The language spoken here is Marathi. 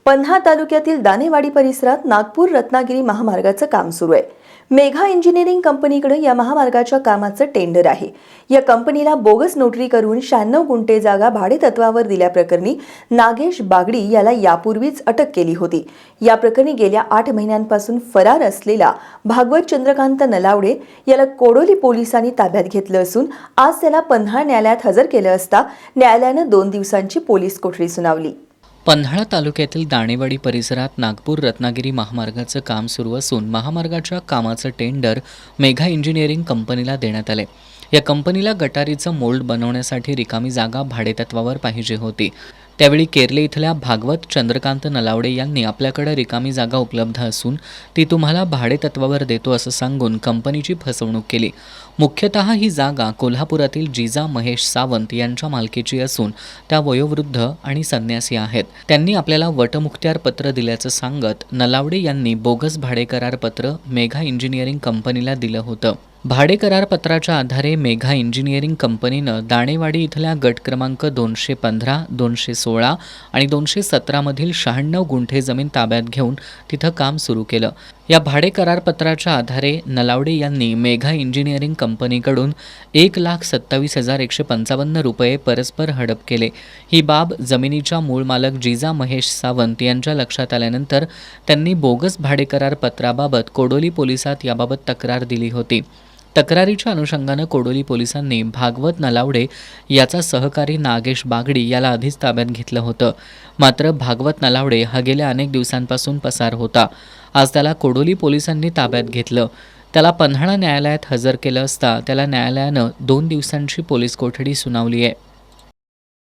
पन्हाळ तालुक्यातील दानेवाडी परिसरात नागपूर रत्नागिरी महामार्गाचं काम सुरू आहे। मेघा इंजिनिअरिंग कंपनीकडे या महामार्गाच्या कामाचं टेंडर आहे। या कंपनीला बोगस नोटरी करून 96 गुंठे जागा भाडेतत्वावर दिल्याप्रकरणी नागेश बागडी याला यापूर्वीच अटक केली होती। या प्रकरणी गेल्या 8 महिन्यांपासून फरार असलेला भागवत चंद्रकांत नलावडे याला कोडोली पोलिसांनी ताब्यात घेतलं असून आज त्याला पन्हाळ न्यायालयात हजर केलं असता न्यायालयानं 2 दिवसांची पोलीस कोठडी सुनावली। पन्हाळ तालुक्यातील दाणेवाडी परिसरात नागपूर रत्नागिरी महामार्गाचं काम सुरू असून महामार्गाच्या कामाचं टेंडर मेघा इंजिनिअरिंग कंपनीला देण्यात आले। या कंपनीला गटारीचं मोल्ड बनवण्यासाठी रिकामी जागा भाडेतत्वावर पाहिजे होती। त्यावेळी केरले इथल्या भागवत चंद्रकांत नलावडे यांनी आपल्याकडे रिकामी जागा उपलब्ध असून ती तुम्हाला भाडेतत्वावर देतो असं सांगून कंपनीची फसवणूक केली। मुख्यतः ही जागा कोल्हापुरातील जिजा महेश सावंत यांच्या मालकीची असून त्या वयोवृद्ध आणि संन्यासी आहेत। त्यांनी आपल्याला वटमुखत्यार पत्र दिल्याचं सांगत नलावडे यांनी बोगस भाडेकरार पत्र मेघा इंजिनिअरिंग कंपनीला दिलं होतं। भाडे करार पत्राच्या आधारे मेघा इंजिनिअरिंग कंपनीनं दाणेवाडी इथल्या गट क्रमांक 215, 216 आणि 217 मधील 96 गुंठे जमीन ताब्यात घेऊन तिथं काम सुरू केलं। या भाडे करार पत्राच्या आधारे नलावडे यांनी मेघा इंजिनिअरिंग कंपनीकडून 1,27,155 रुपये परस्पर हडप केले। ही बाब जमिनीच्या मूळ मालक जिजा महेश सावंत यांच्या लक्षात आल्यानंतर त्यांनी बोगस भाडे करार पत्राबाबत कोडोली पोलिसात याबाबत तक्रार दिली होती। तक्रारीच्या अनुषंगानं कोडोली पोलिसांनी भागवत नलावडे याचा सहकारी नागेश बागडी याला आधीच ताब्यात घेतलं होतं। मात्र भागवत नलावडे हा गेल्या अनेक दिवसांपासून पसार होता। आज त्याला कोडोली पोलिसांनी ताब्यात घेतलं। त्याला पन्हाळा न्यायालयात हजर केलं असता त्याला न्यायालयानं 2 दिवसांची पोलीस कोठडी सुनावली आहे।